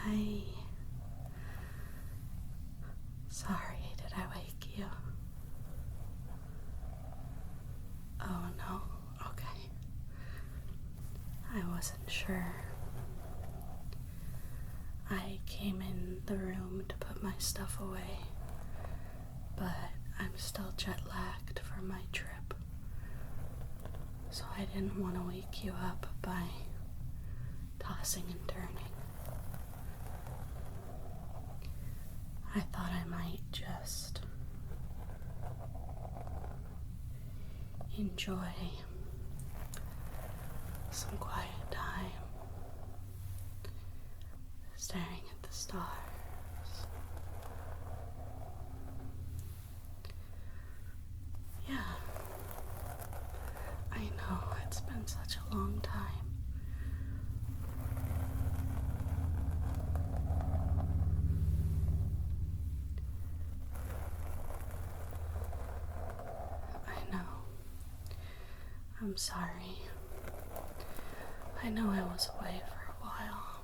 Hi. Sorry, did I wake you? Oh no, okay. I wasn't sure. I came in the room to put my stuff away, but I'm still jet-lagged from my trip, so I didn't want to wake you up by tossing and turning. I thought I might just enjoy some quiet time staring at the stars. Yeah, I know, it's been such a long time. I know. I'm sorry. I know I was away for a while.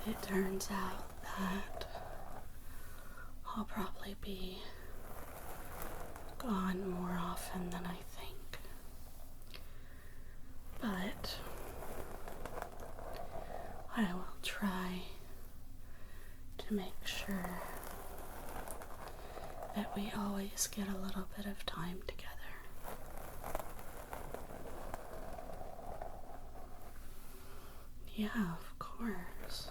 It turns out that I'll probably be gone more often than I think. But I will try to make sure that we always get a little bit of time together. Yeah, of course.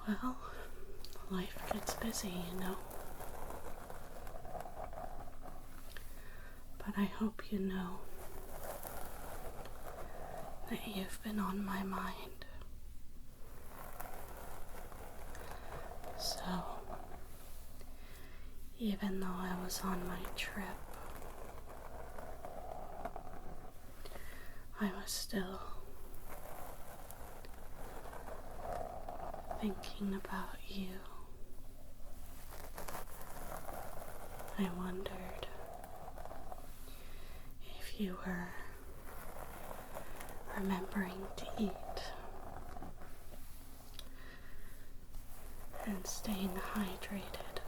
Well, life gets busy, you know. But I hope you know that you've been on my mind. So, even though I was on my trip, I was still thinking about you. I wondered if you were remembering to eat and staying hydrated.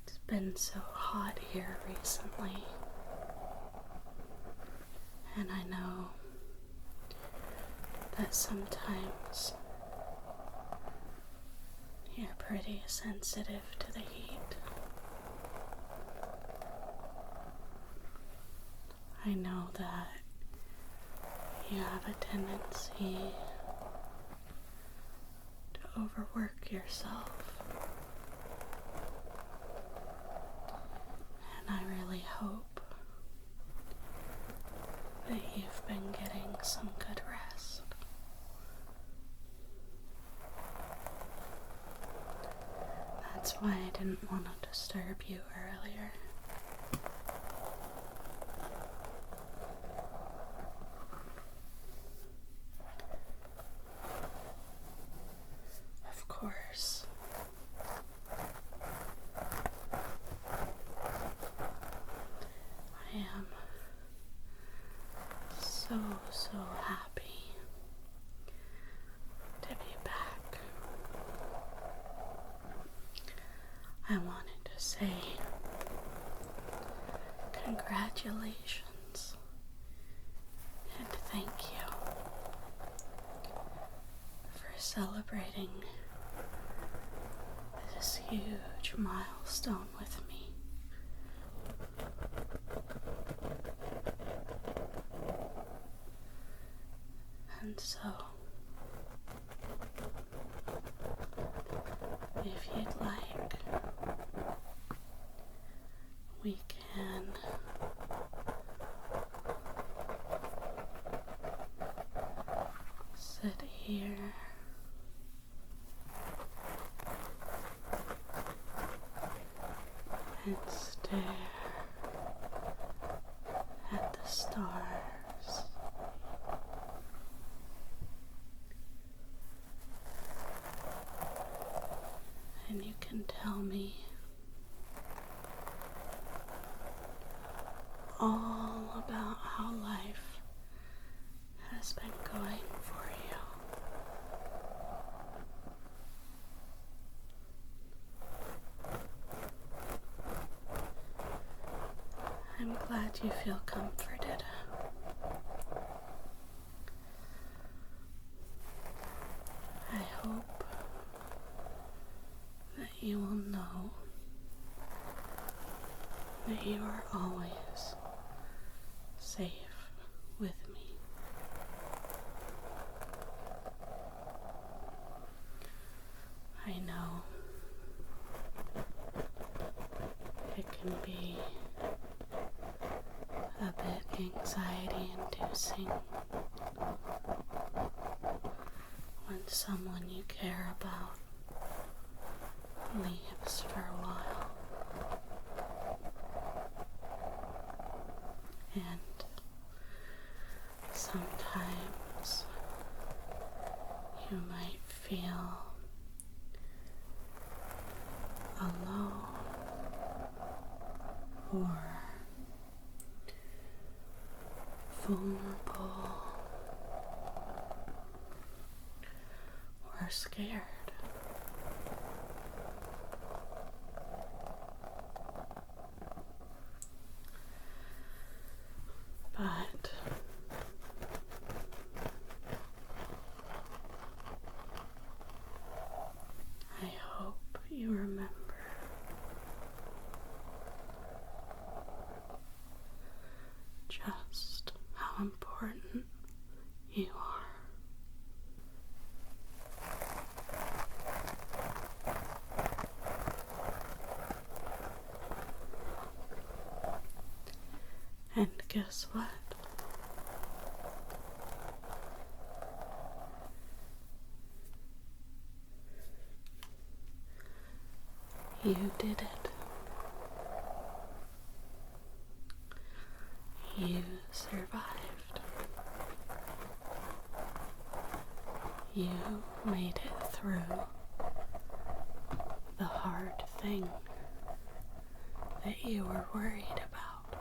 It's been so hot here recently, and I know that sometimes you're pretty sensitive to the heat. I know that you have a tendency to overwork yourself, and I really hope that you've been getting some good rest. That's why I didn't want to disturb you earlier. Of course. I am so happy to be back. I wanted to say congratulations and thank you for celebrating this huge milestone with me. And so, if you'd like, we can sit here and stare at the stars. And you can tell me all I'm glad you feel comforted. I hope that you will know that you are always safe with me. I know it can be a bit anxiety-inducing when someone you care about leaves for a while. And sometimes you might feel alone or vulnerable or scared. But I hope you remember just how important you are. And guess what? You did it. You survived. You made it through the hard thing that you were worried about.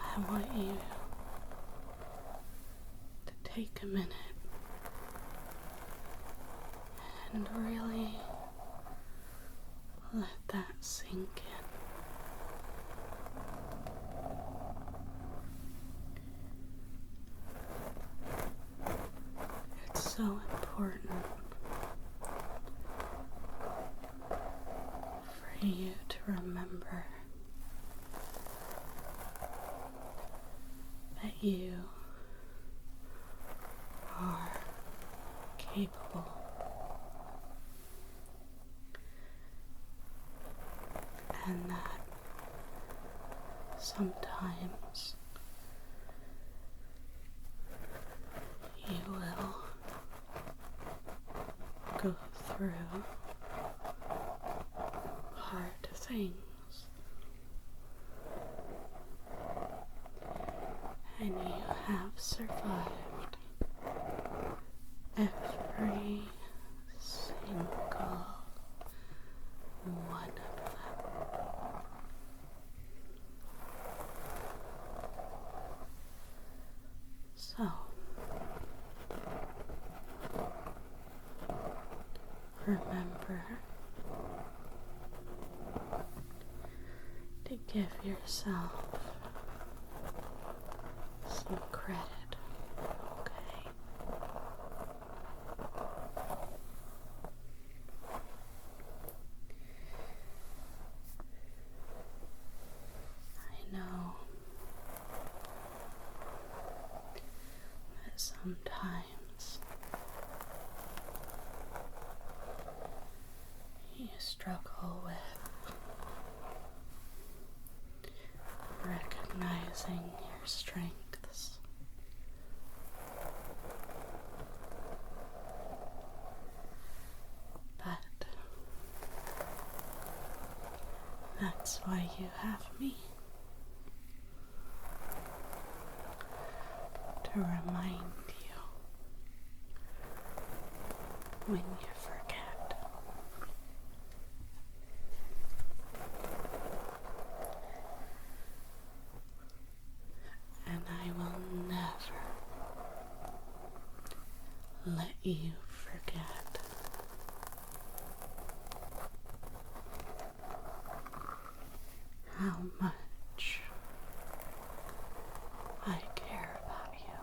I want you to take a minute and really let that sink in. It's so important for you to remember that you are capable. And that sometimes you will go through hard things. And you have survived every single one of them. So, remember to give yourself some credit, okay? I know that sometimes you struggle with recognizing your strengths. But that's why you have me, to remind you when you forget. And I will never let you forget how much I care about you.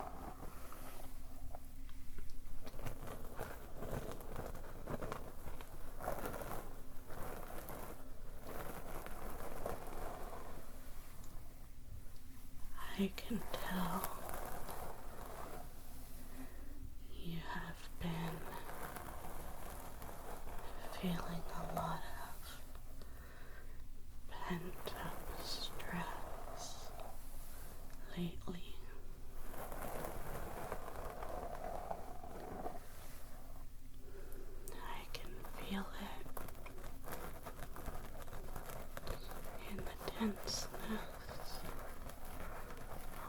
I can tell you have been feeling a lot of pent-up stress lately. I can feel it in the tenseness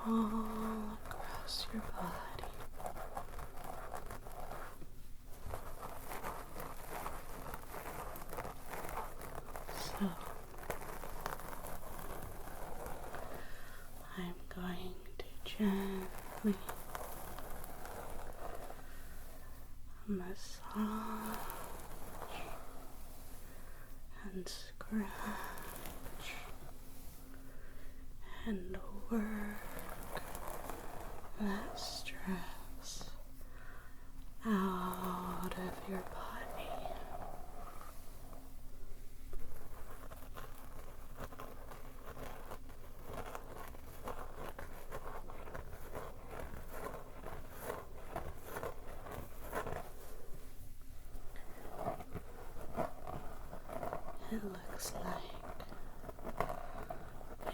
all across your body. So, I'm going to gently massage and scratch and work that stress out of your body. It looks like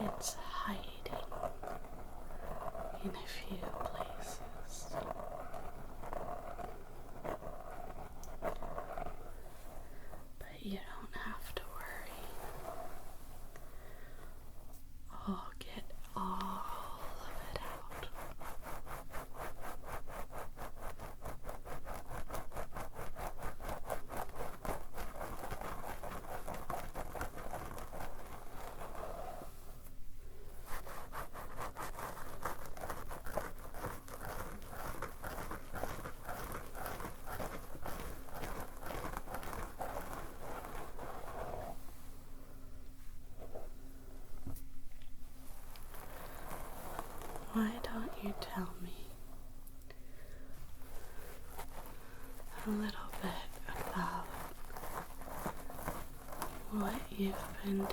it's hiding in a few places. But you don't have to worry. I'll get all of it out. Why don't you tell me a little bit about what you've been doing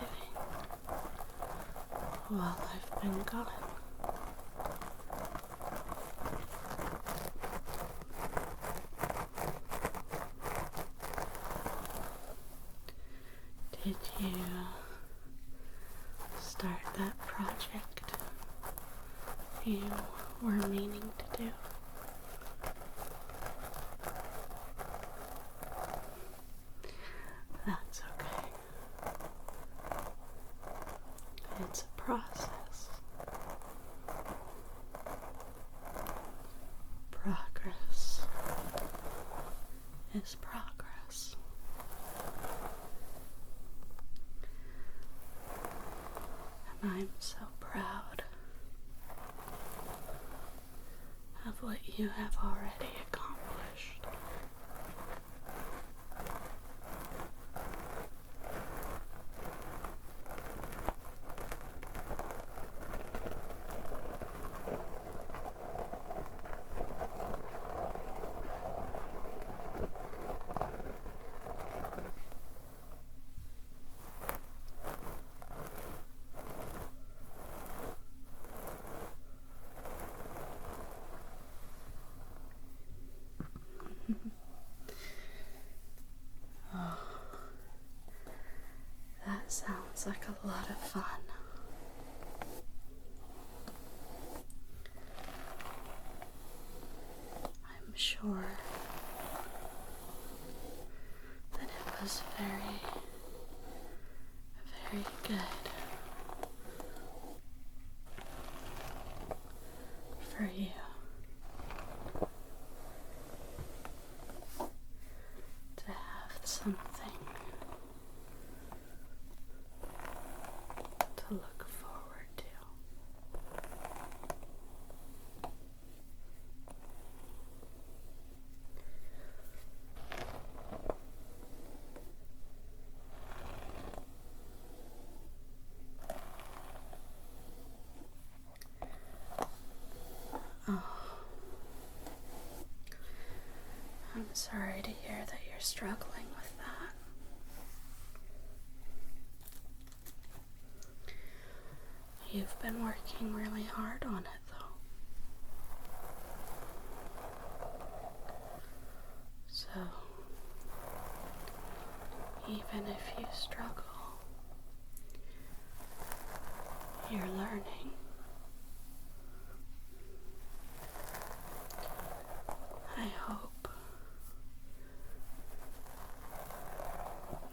while I've been gone? Did you start that project you were meaning to do? That's okay. It's a process. Progress is progress. And I'm so proud of what you have already accomplished. Oh, that sounds like a lot of fun. I'm sure that it was very, very good for you to have something to look forward to. sorry to hear that you're struggling with that. You've been working really hard on it, though. So, even if you struggle, you're learning. I hope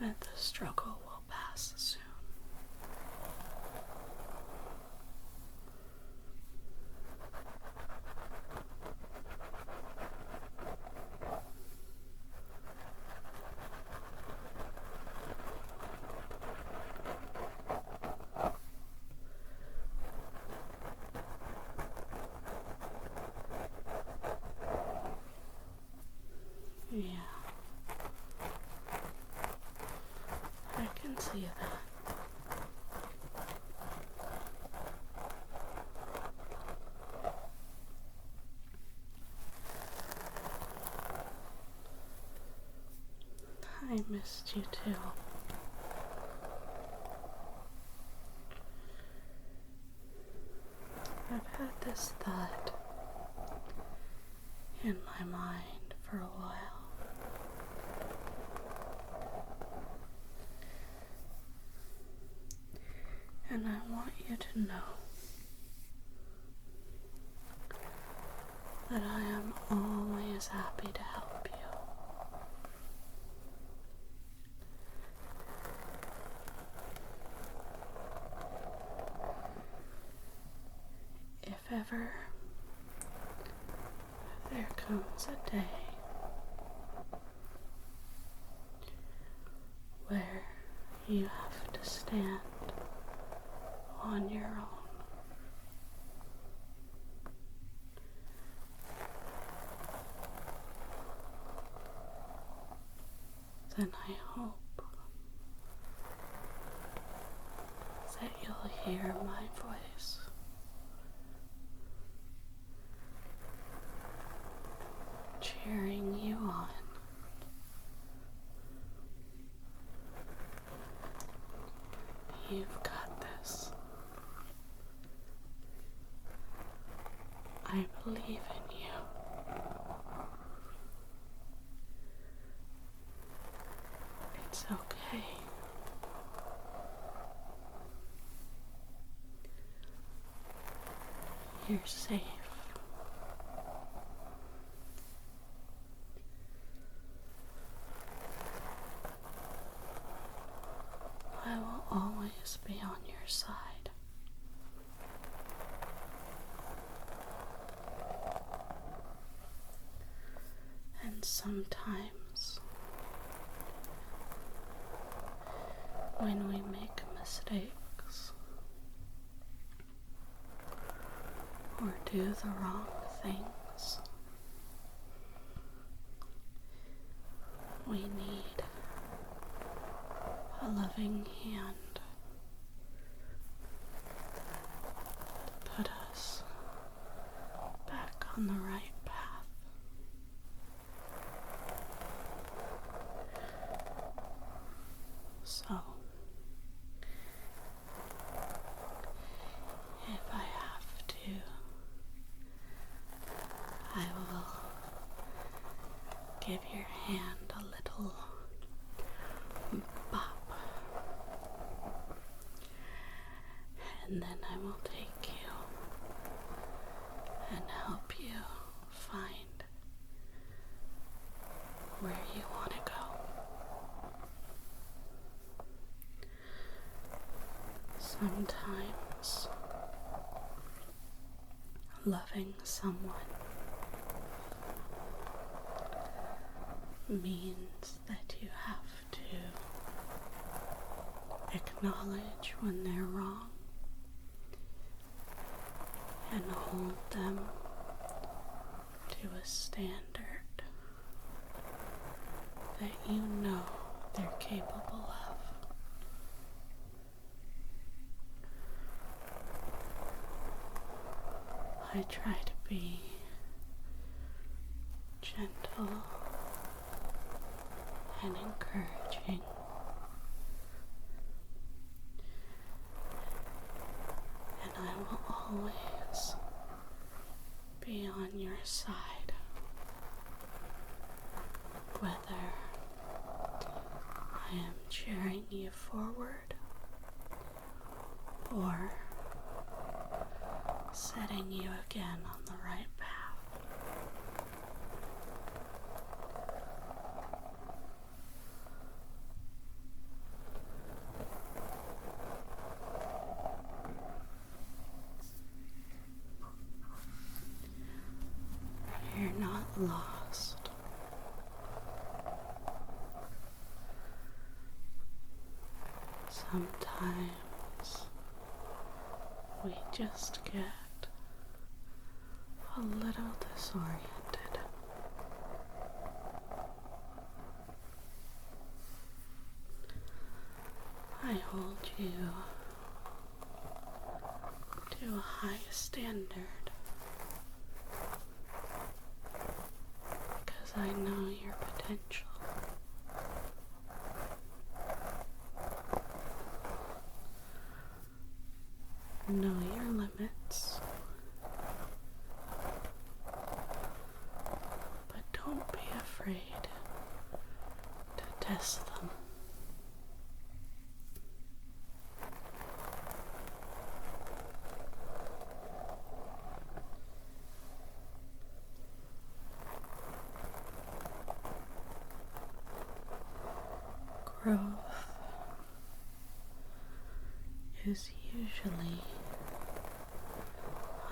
that the struggle will pass soon. Yeah, I can see that. I missed you too. I've had this thought in my mind for a while. And I want you to know that I am always happy to help you. If ever there comes a day where you have to stand on your own, then I hope that you'll hear my voice cheering you on. You've got this. I believe in you. It's okay. You're safe. I will always be on your side. And sometimes, when we make mistakes or do the wrong things, we need a loving hand to put us back on the right path. So, if I have to, I will give your hand a little bop, and then I will take you and help you find where you want to go. Sometimes loving someone means that you have to acknowledge when they're wrong and hold them to a standard that you know they're capable of. I try to be gentle and encouraging. And I will always be on your side, whether I am cheering you forward or setting you again on the right path. You're not lost. Sometimes we just get a little disoriented. I hold you to a high standard because I know your potential. Know your limits, but don't be afraid to test them. Growth is usually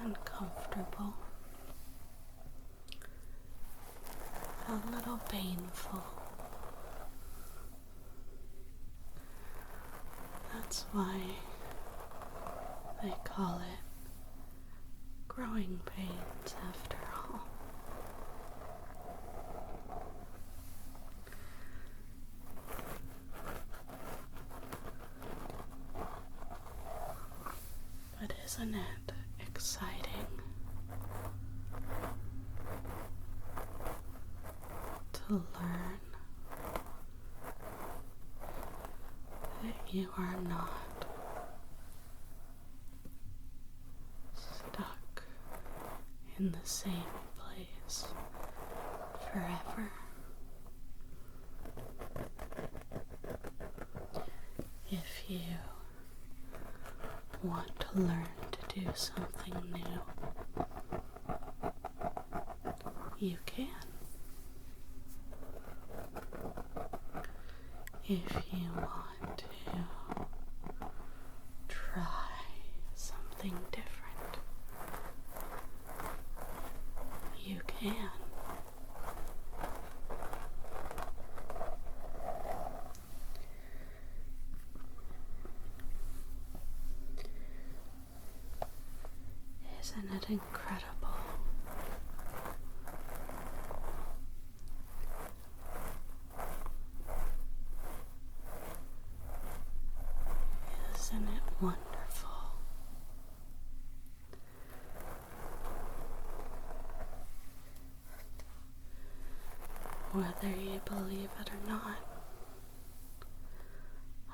uncomfortable, a little painful. That's why they call it growing pains after all. But isn't it exciting to learn that you are not stuck in the same place forever? If you want to learn to do something new, you can. If you want to try something different, you can. Isn't it incredible? Isn't it wonderful? Whether you believe it or not,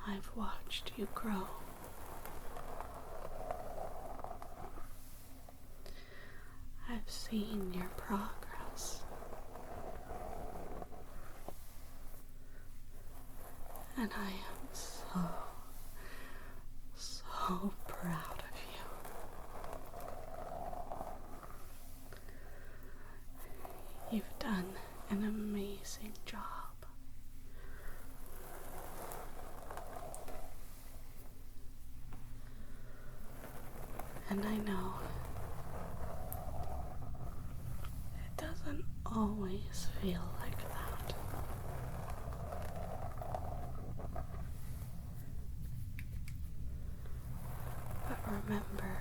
I've watched you grow. I've seen your progress, and I am so proud of you. You've done an amazing job. And I know it doesn't always feel like that. But remember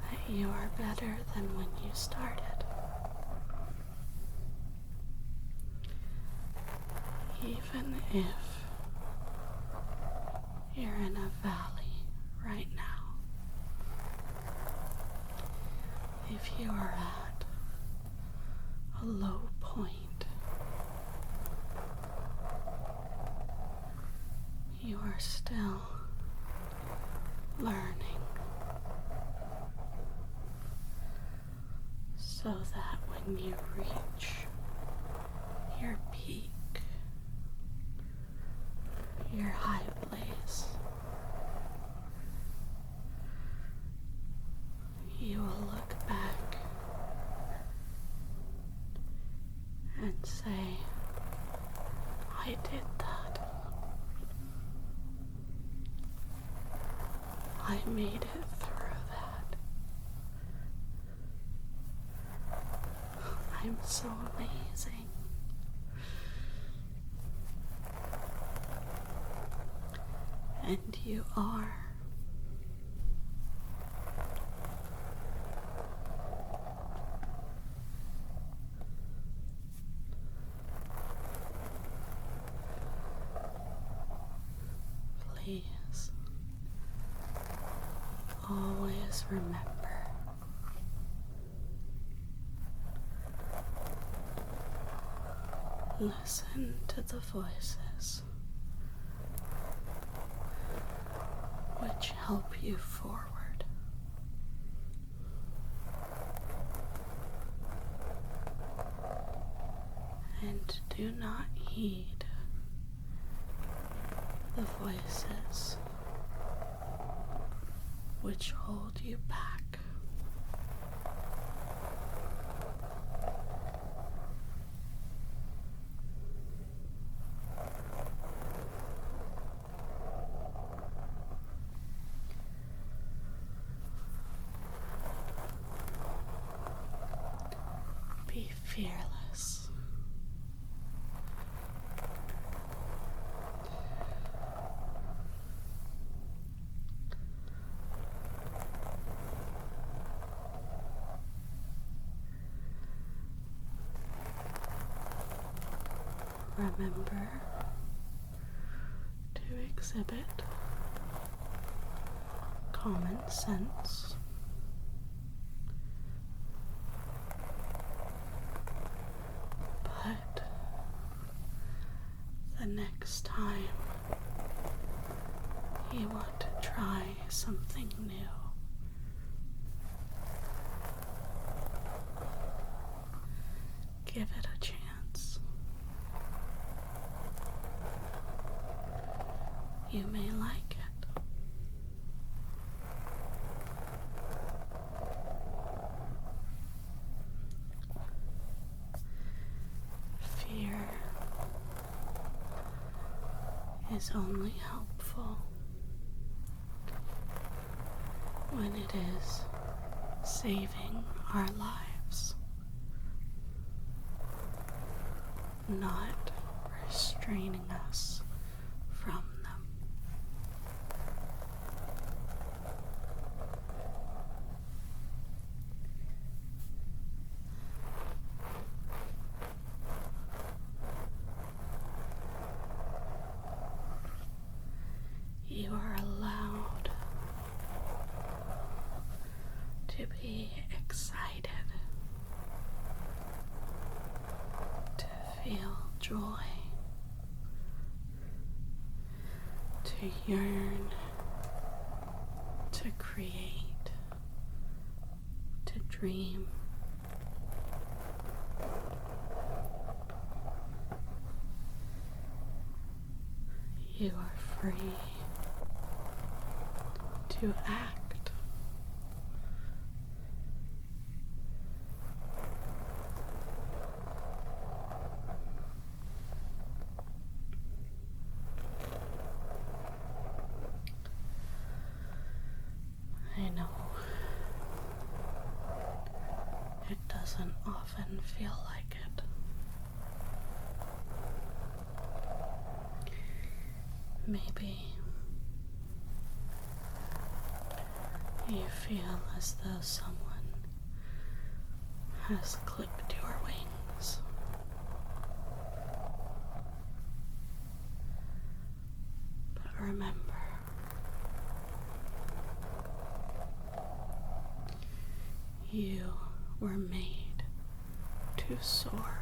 that you are better than when you started. Even if you're in a valley right now, if you are at a low point. You are still learning, so that when you reach your peak, your high place, you will look back and say, I did that. I made it through that. I'm so amazing. And you are. Please, always remember, listen to the voices which help you forward. And do not heed the voices which hold you back. Be fearless. Remember to exhibit common sense. But the next time you want to try something new, give it a chance. You may like it. Fear is only helpful when it is saving our lives, not restraining us from them. You are allowed to be excited, to feel joy, to yearn, to create, to dream. You are free to act. I know it doesn't often feel like it. Maybe you feel as though someone has clipped your wings. But remember, you were made to soar.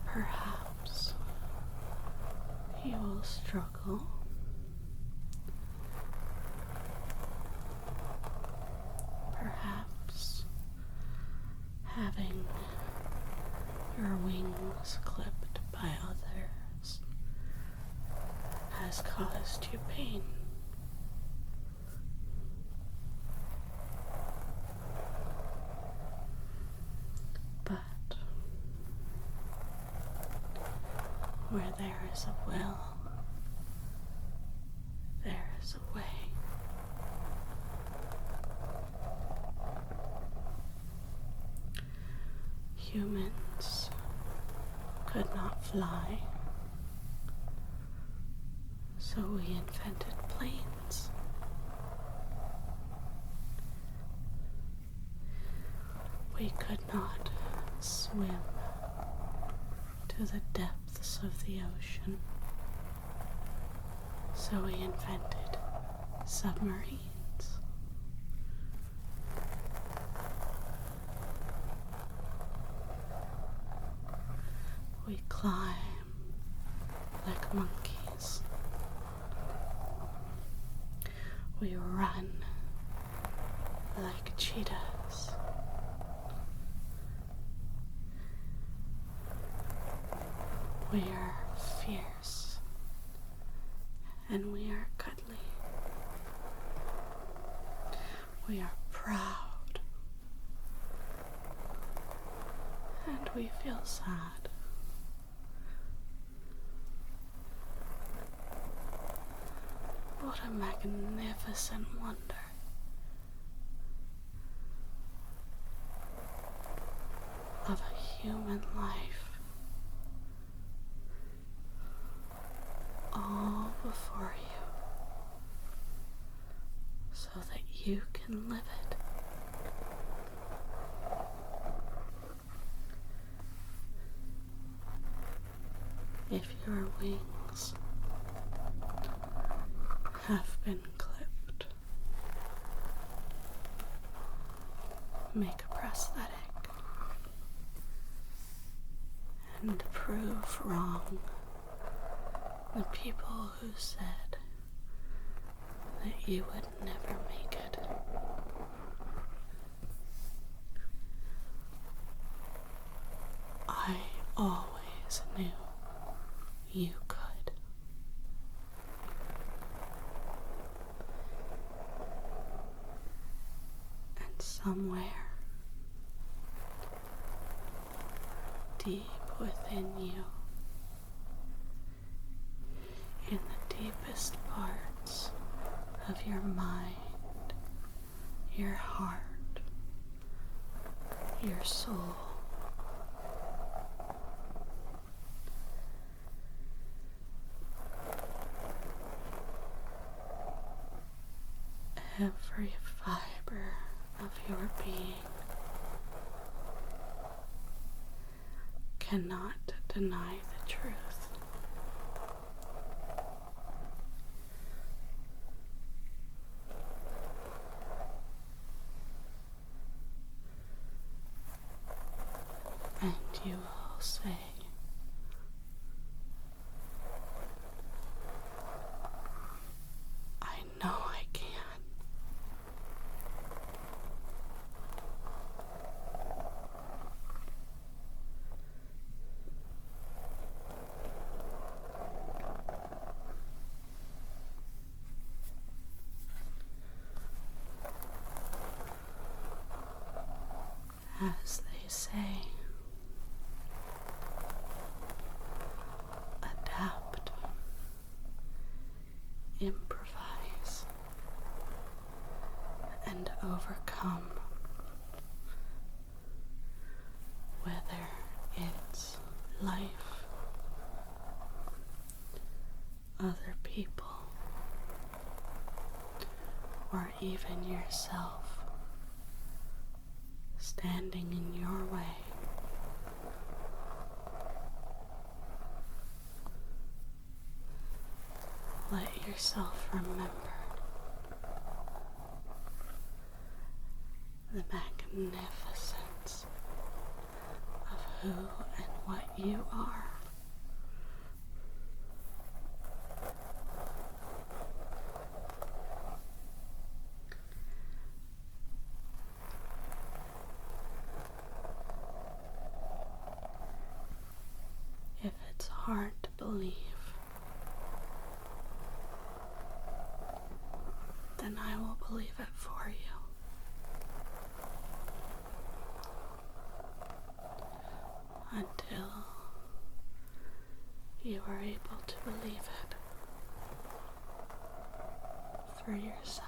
Perhaps you will struggle. Perhaps having your wings clipped by others has caused you pain. But where there is a will, there is a way. Humans could not fly, so we invented planes. We could not swim to the depths of the ocean, so we invented submarines. We climb like monkeys. We run like cheetahs. We are fierce and we are cuddly. We are proud and we feel sad. What a magnificent wonder. Of a human life, all before you, so that you can live it. If your wings have been clipped, make a prosthetic and prove wrong the people who said that you would never make it. I always knew you could. And somewhere deep within you, in the deepest parts of your mind, your heart, your soul, every fiber of your being cannot deny the truth. And you will say, I know I can. As they say, adapt, improvise, and overcome. Whether it's life, other people, or even yourself standing in your way. Let yourself remember the magnificence of who and what you are. If it's hard to believe, then I will believe it for you. Until you are able to believe it for yourself.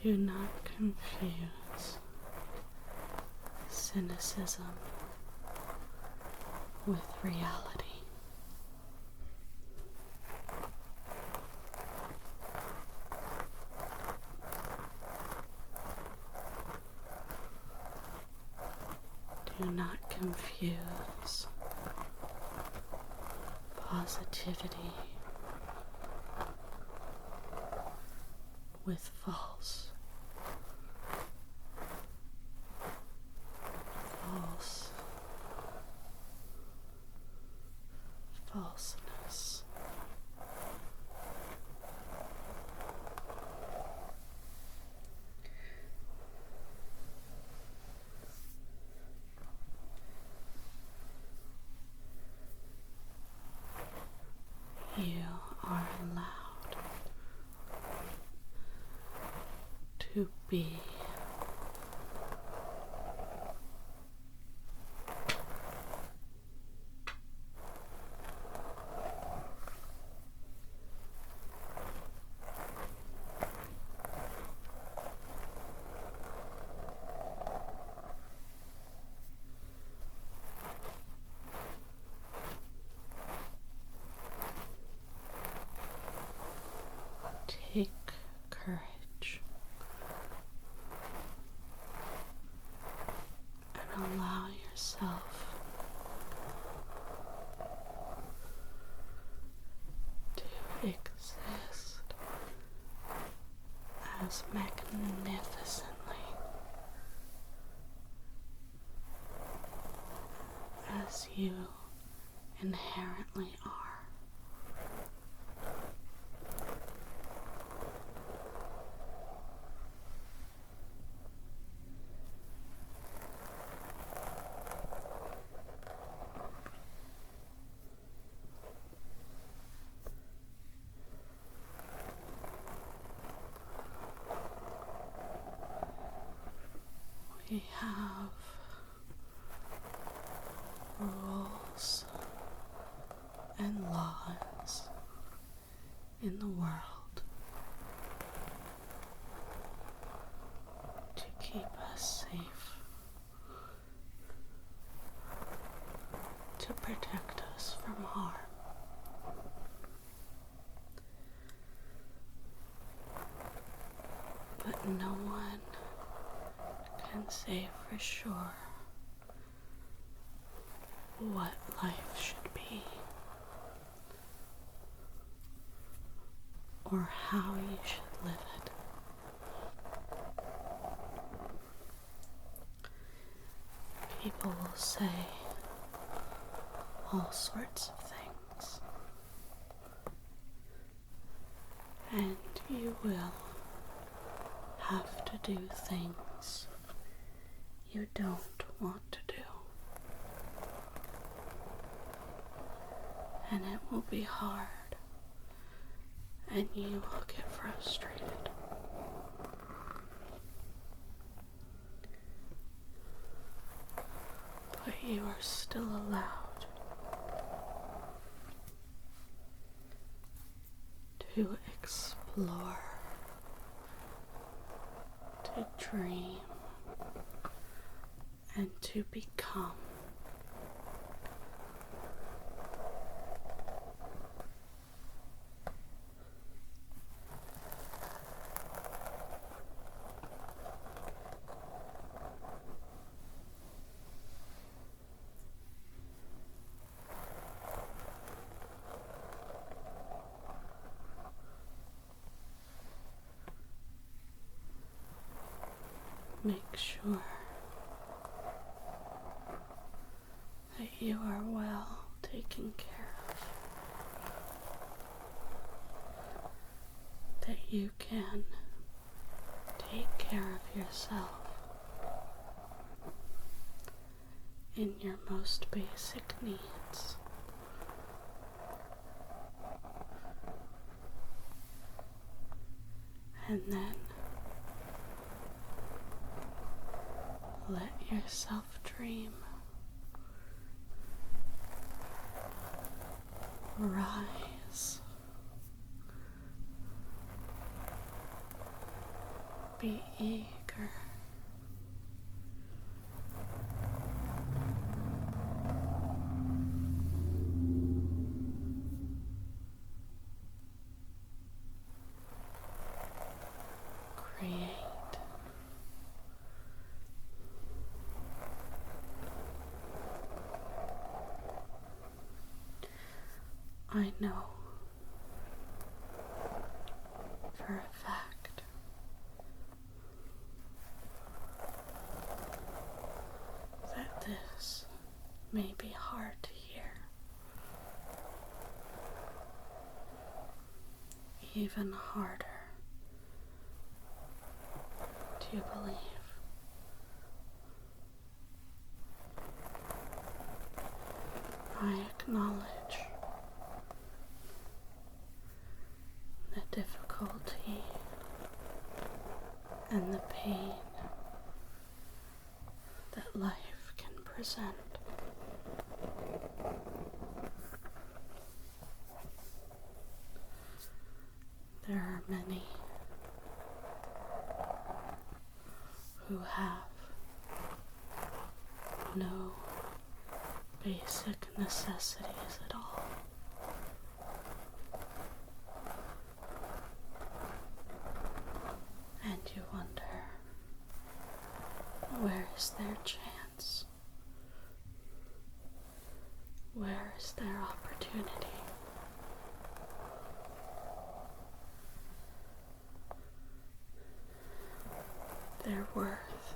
Do not confuse cynicism with reality. Do not confuse positivity with falseness. You are allowed to be Take courage and allow yourself to exist as magnificently as you inherently are. We have rules and laws in the world to keep us safe, to protect us from harm. But no one can say for sure what life should be or how you should live it. People will say all sorts of things, and you will have to do things you don't want to do. And it will be hard, and you will get frustrated. But you are still allowed to explore, to dream, and to become. Make sure that you are well taken care of, that you can take care of yourself in your most basic needs. And then let yourself dream. Rise. Be eager. Create. I know for a fact that this may be hard to hear, even harder to believe. I acknowledge the difficulty and the pain that life can present. There are many who have no basic necessities at all. And you wonder, where is their chance? Where is their opportunity? Their worth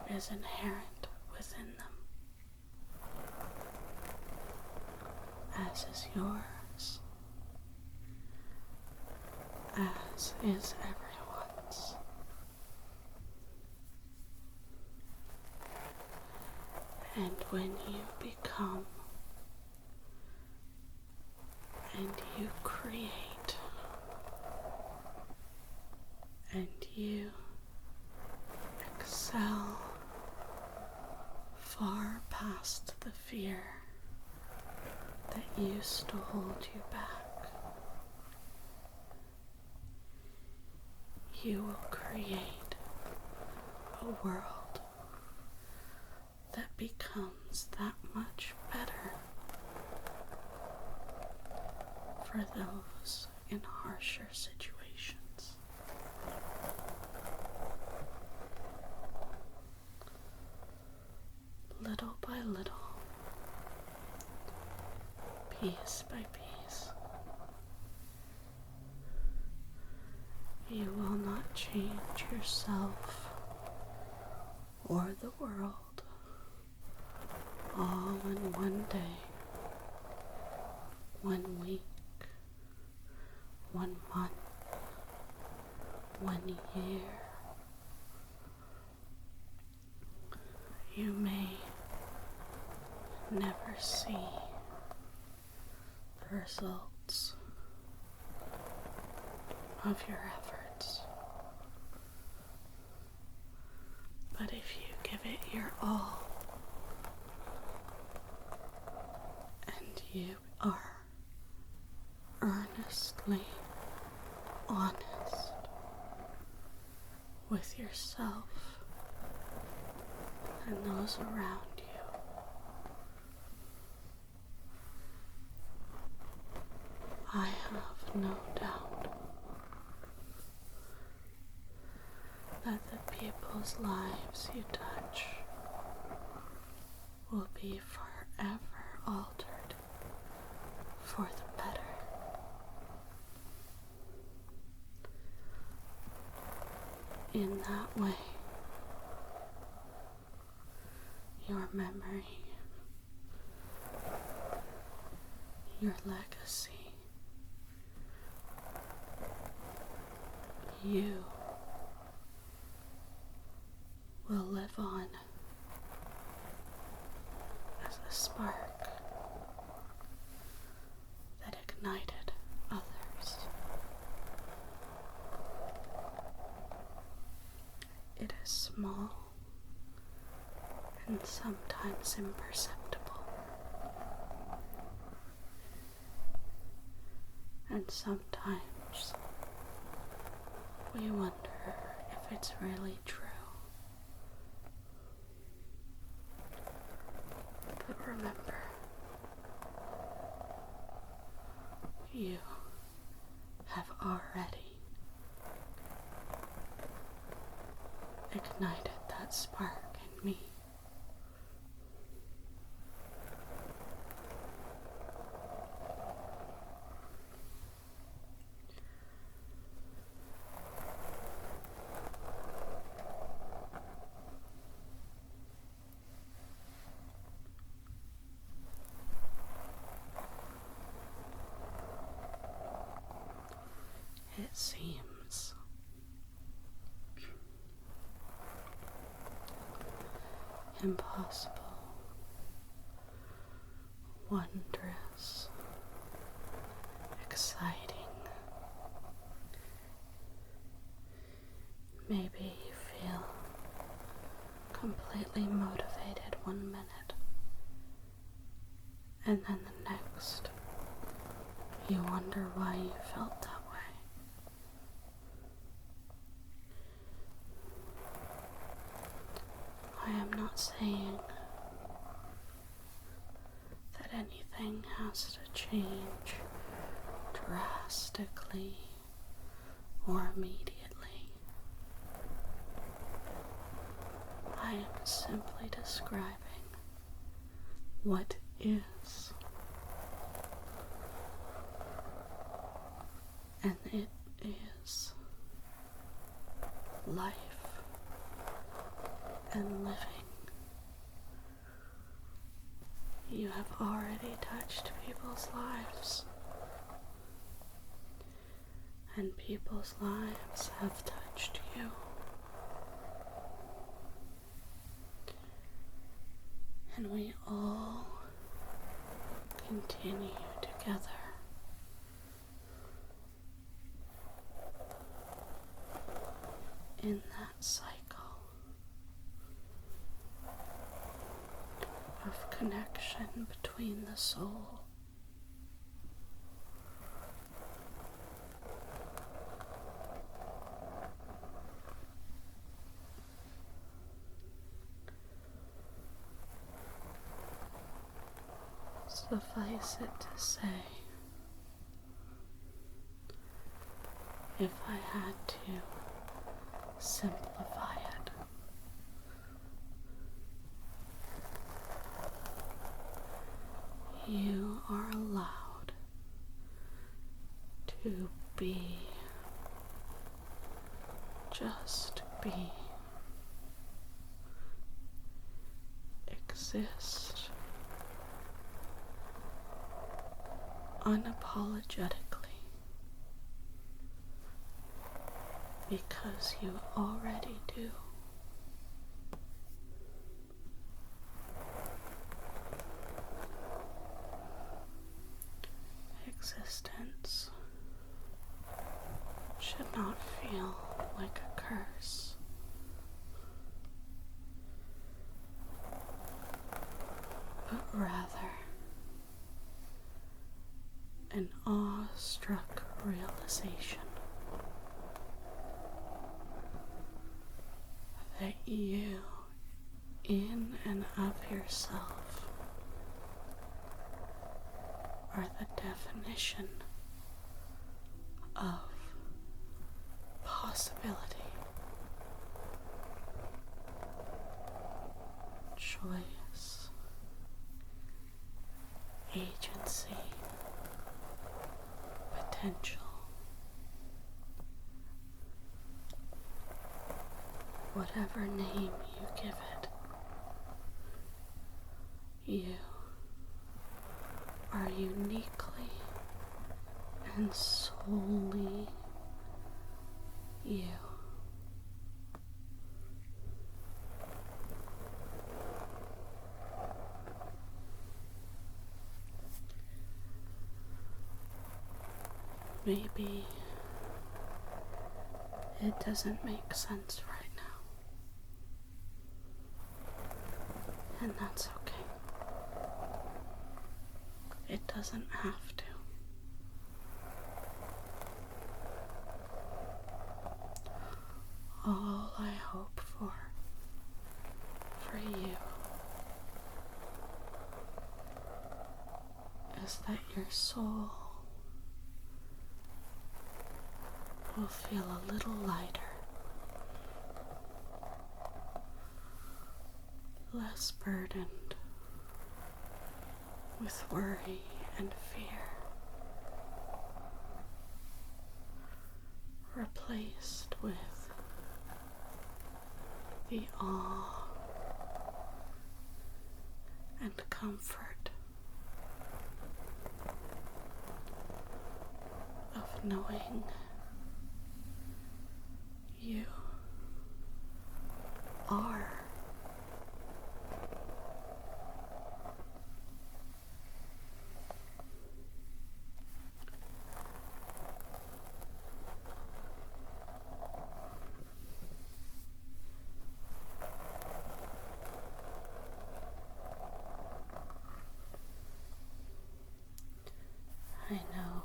is inherent within them, as is yours, as is everyone's. And when you become and you create and you excel far past the fear that used to hold you back, you will create a world that becomes that much better for those in harsher situations. Little by little, piece by piece, you will not change yourself or the world all in one day, 1 week, 1 month, 1 year. You may never see the results of your efforts, but if you give it your all, and you are earnestly yourself and those around you. I have no doubt that the people's lives you touch will be forever altered for the better. In that way, your memory, your legacy, you will live on as a spark that ignited others. It is small and sometimes imperceptible, and sometimes we wonder if it's really true. But remember, you have already ignited that spark in me. It seems impossible, wondrous, exciting. Maybe you feel completely motivated one minute, and then the next you wonder why you felt that way. I am not saying that anything has to change drastically or immediately. I am simply describing what is, and it is life and living. You have already touched people's lives, and people's lives have touched you. And we all continue together in that cycle of connection between the soul Suffice it to say, if I had to simplify it, you are allowed to be, just be, exist unapologetically, because you already do. Existence should not feel like a curse, but rather an awestruck realization You, in and of yourself, are the definition of possibility, choice, agency, potential. Whatever name you give it, you are uniquely and solely you. Maybe it doesn't make sense right now, and that's okay. It doesn't have to. All I hope for you is that your soul will feel a little lighter, less burdened with worry and fear, replaced with the awe and comfort of knowing you are. I know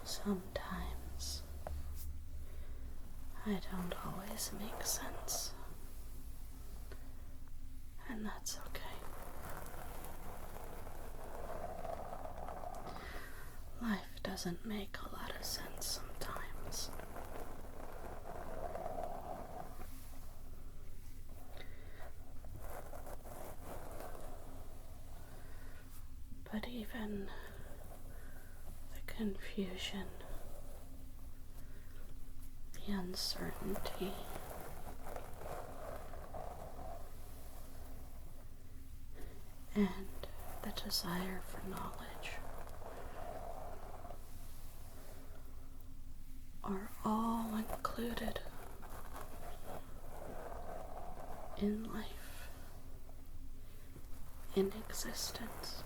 sometimes I don't always make sense, and that's okay. Life doesn't make a lot of sense sometimes. But even the confusion, the uncertainty, and the desire for knowledge are all included in life, in existence.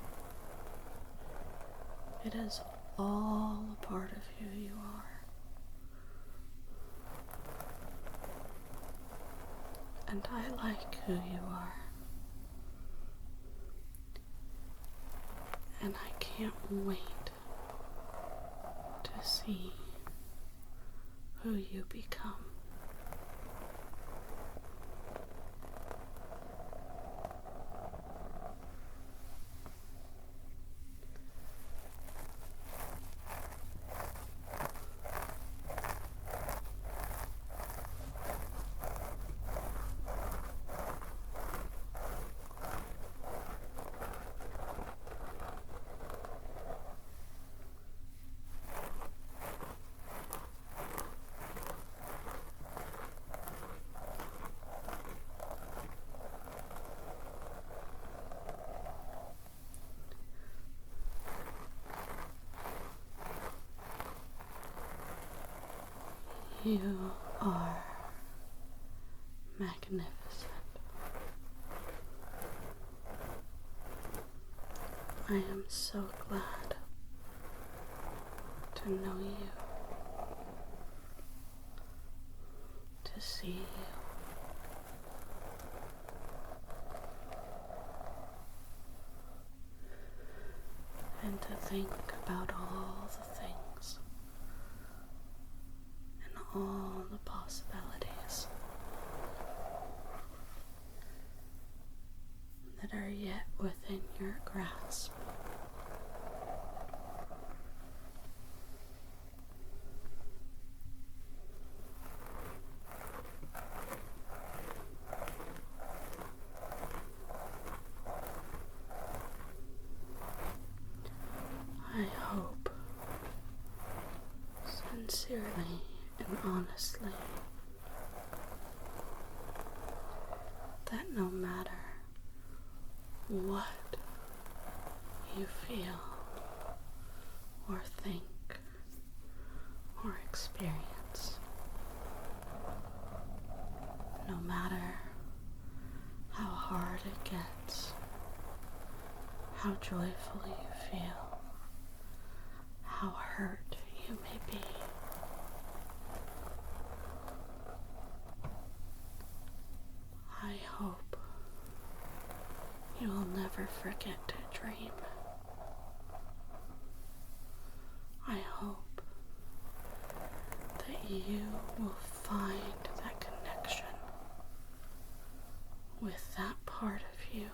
It is all a part of who you are. And I like who you are. And I can't wait to see who you become. You are magnificent. I am so glad to know you, to see you. And to think about all the things and all the possibilities are yet within your grasp. I hope, sincerely and honestly, that no matter what you feel or think or experience, no matter how hard it gets, how joyful you feel, how hurt you may be, I hope you will never forget to dream. I hope that you will find that connection with that part of you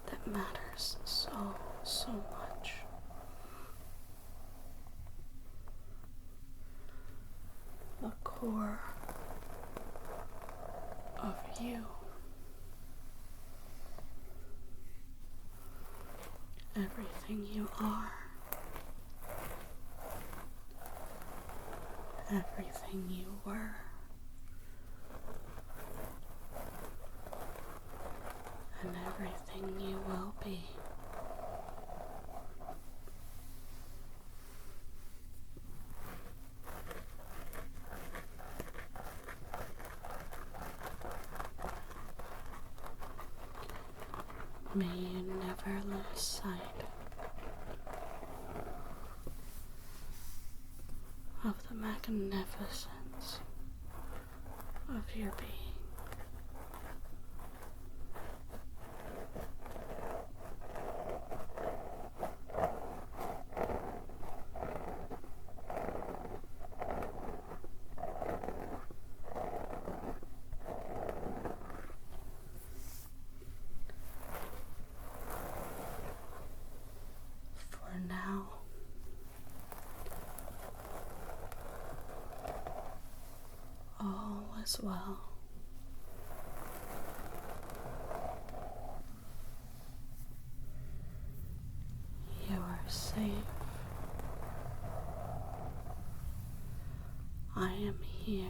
that matters so, so much. The core of you. Everything you are. Everything you were. And everything you will be. May you never lose sight of the magnificence of your being. For now, all is well. You are safe. I am here.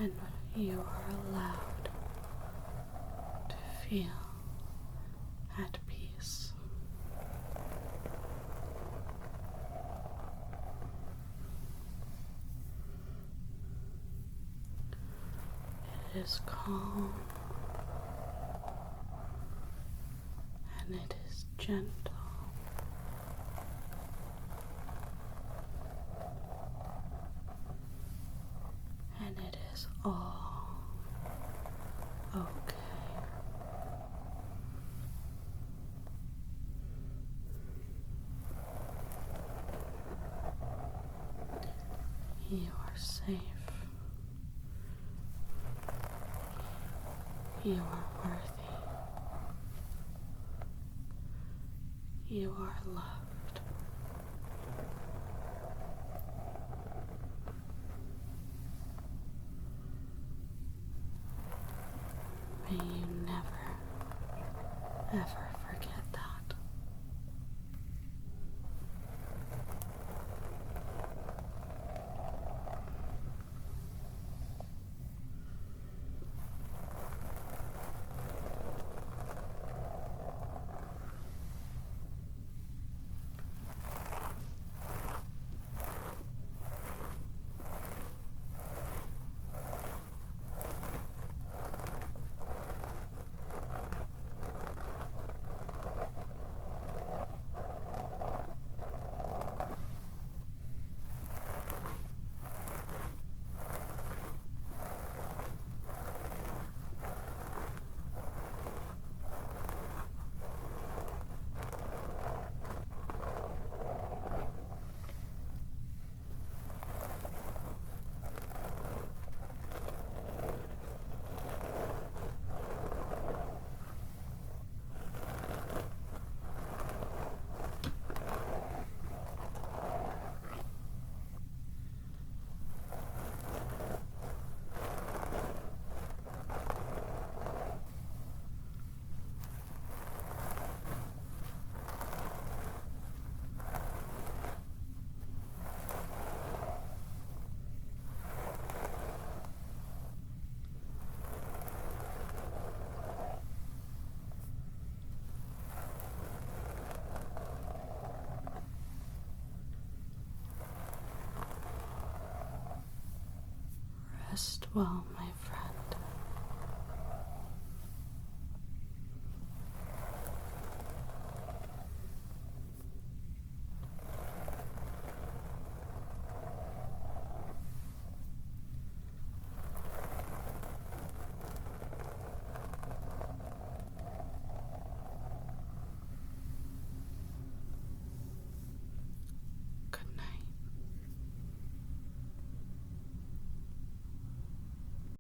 And you are allowed to feel at peace. It is calm and it is gentle. And it is all okay. You are safe. You are worthy. You are loved. May you never, ever forget that. rest while